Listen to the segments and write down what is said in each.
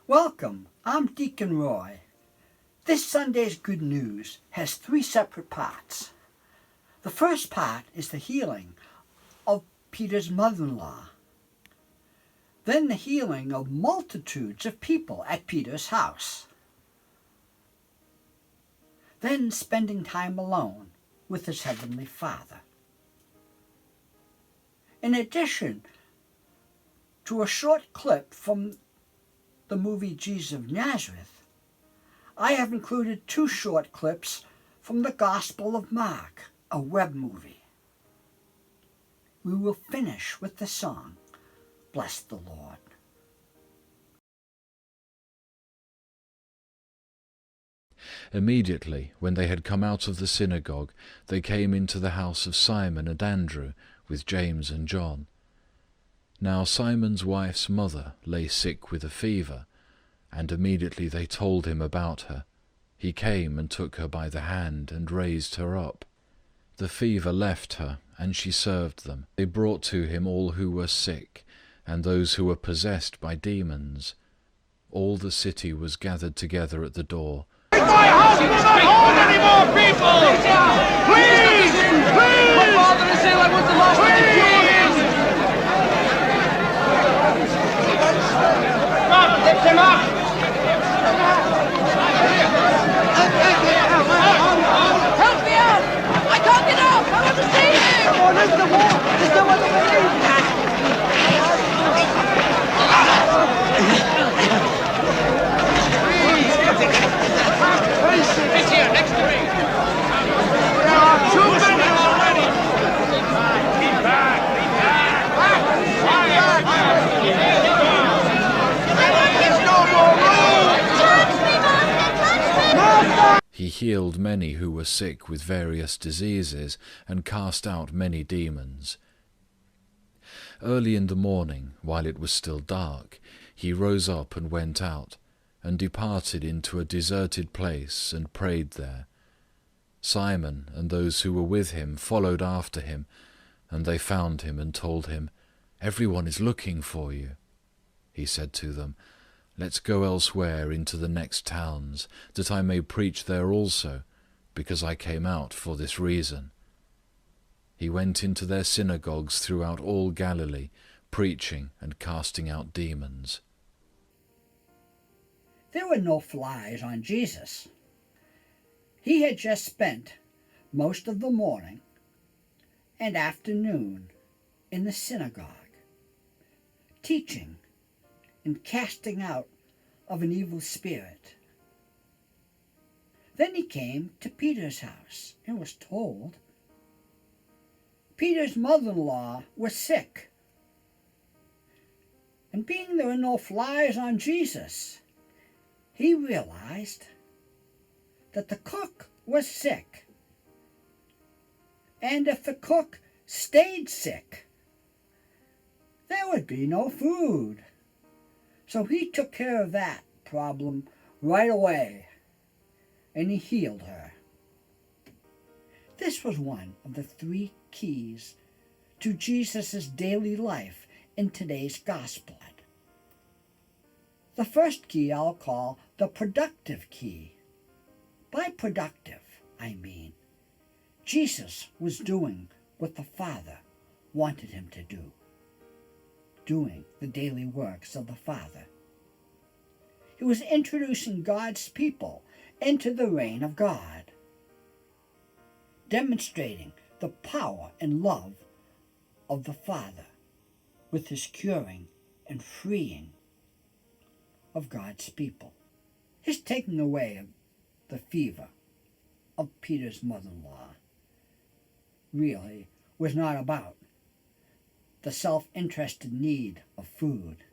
Welcome, I'm Deacon Roy. This Sunday's good news has three separate parts. The first part is the healing of Peter's mother-in-law. Then the healing of multitudes of people at Peter's house. Then spending time alone with his Heavenly Father. In addition to a short clip from the movie Jesus of Nazareth, I have included two short clips from the Gospel of Mark, a web movie. We will finish with the song, Bless the Lord. Immediately, when they had come out of the synagogue, they came into the house of Simon and Andrew with James and John. Now Simon's wife's mother lay sick with a fever, and immediately they told him about her. He came and took her by the hand and raised her up. The fever left her, and she served them. They brought to him all who were sick, and those who were possessed by demons. All the city was gathered together at the door. My house will not hold any more people! Please! Please! My father is ill, I want the last of the Jews! Up, lift him up! Help me out! I can't get up! I want to see him! Come on, open the wall! There's no other way! He's here, next to me! There are too many already! Keep back! Keep back! There's no more room! He healed many who were sick with various diseases, and cast out many demons. Early in the morning, while it was still dark, he rose up and went out, and departed into a deserted place, and prayed there. Simon and those who were with him followed after him, and they found him and told him, "Everyone is looking for you." He said to them, "Let's go elsewhere into the next towns, that I may preach there also, because I came out for this reason." He went into their synagogues throughout all Galilee, preaching and casting out demons. There were no flies on Jesus. He had just spent most of the morning and afternoon in the synagogue, teaching and casting out of an evil spirit. Then he came to Peter's house and was told Peter's mother-in-law was sick. And being there were no flies on Jesus, he realized that the cook was sick. And if the cook stayed sick, there would be no food. So he took care of that problem right away, and he healed her. This was one of the three keys to Jesus' daily life in today's gospel. The first key I'll call the productive key. By productive, I mean Jesus was doing what the Father wanted him to do, doing the daily works of the Father. He was introducing God's people into the reign of God, demonstrating the power and love of the Father with his curing and freeing of God's people. His taking away of the fever of Peter's mother-in-law really was not about the self-interested need of food.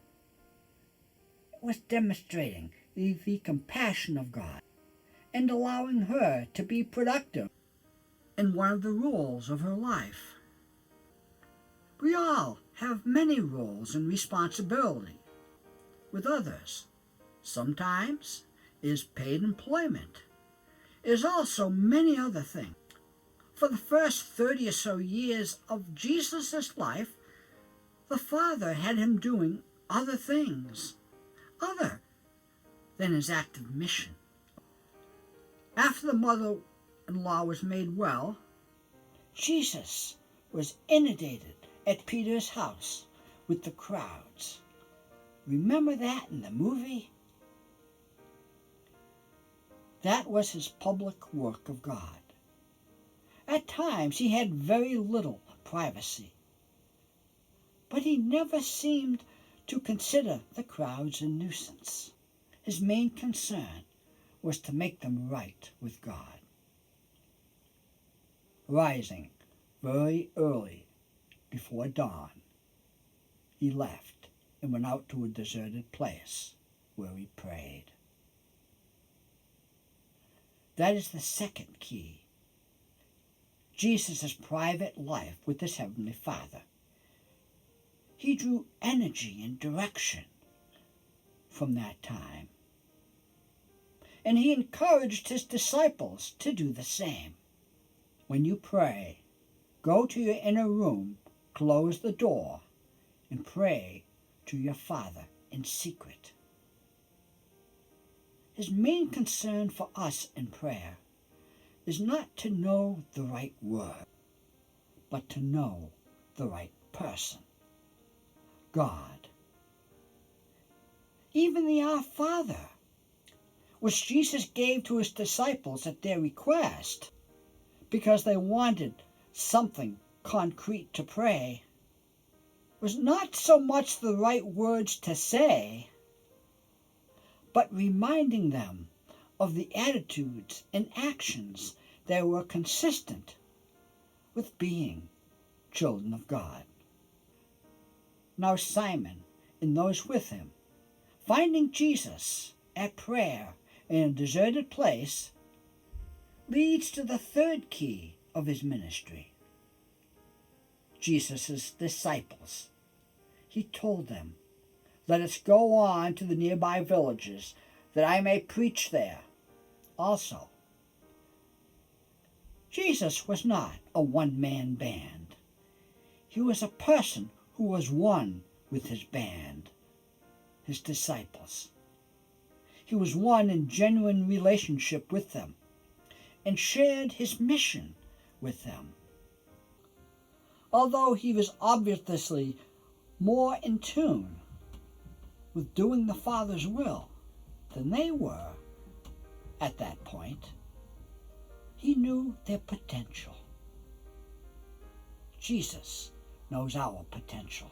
It was demonstrating the compassion of God and allowing her to be productive in one of the roles of her life. We all have many roles and responsibility with others. Sometimes is paid employment. Is also many other things. For the first 30 or so years of Jesus' life, the Father had him doing other things, other than his active mission. After the mother-in-law was made well, Jesus was inundated at Peter's house with the crowds. Remember that in the movie? That was his public work of God. At times he had very little privacy, but he never seemed to consider the crowds a nuisance. His main concern was to make them right with God. Rising very early before dawn, he left and went out to a deserted place where he prayed. That is the second key. Jesus' private life with his Heavenly Father. He drew energy and direction from that time. And he encouraged his disciples to do the same. When you pray, go to your inner room, close the door, and pray to your Father in secret. His main concern for us in prayer is not to know the right word, but to know the right person, God. Even the Our Father, which Jesus gave to his disciples at their request, because they wanted something concrete to pray, was not so much the right words to say, but reminding them of the attitudes and actions that were consistent with being children of God. Now Simon and those with him, finding Jesus at prayer in a deserted place, leads to the third key of his ministry. Jesus' disciples. He told them, "Let us go on to the nearby villages, that I may preach there also." Jesus was not a one-man band. He was a person who was one with his band, his disciples. He was one in genuine relationship with them and shared his mission with them. Although he was obviously more in tune with doing the Father's will than they were at that point, he knew their potential. Jesus knows our potential.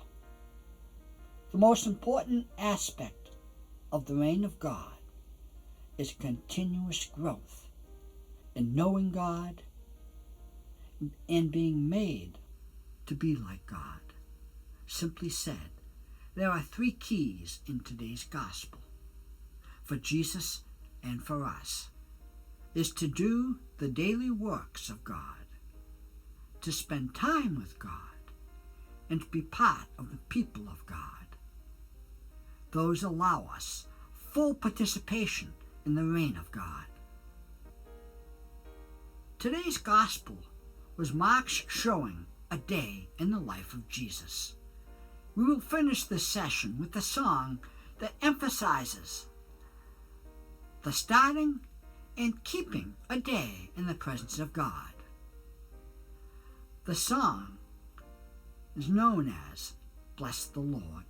The most important aspect of the reign of God is continuous growth in knowing God and being made to be like God. Simply said, there are three keys in today's gospel for Jesus and for us, is to do the daily works of God, to spend time with God, and to be part of the people of God. Those allow us full participation in the reign of God. Today's gospel was Mark's showing a day in the life of Jesus. We will finish this session with a song that emphasizes the starting and keeping a day in the presence of God. The song is known as "Bless the Lord."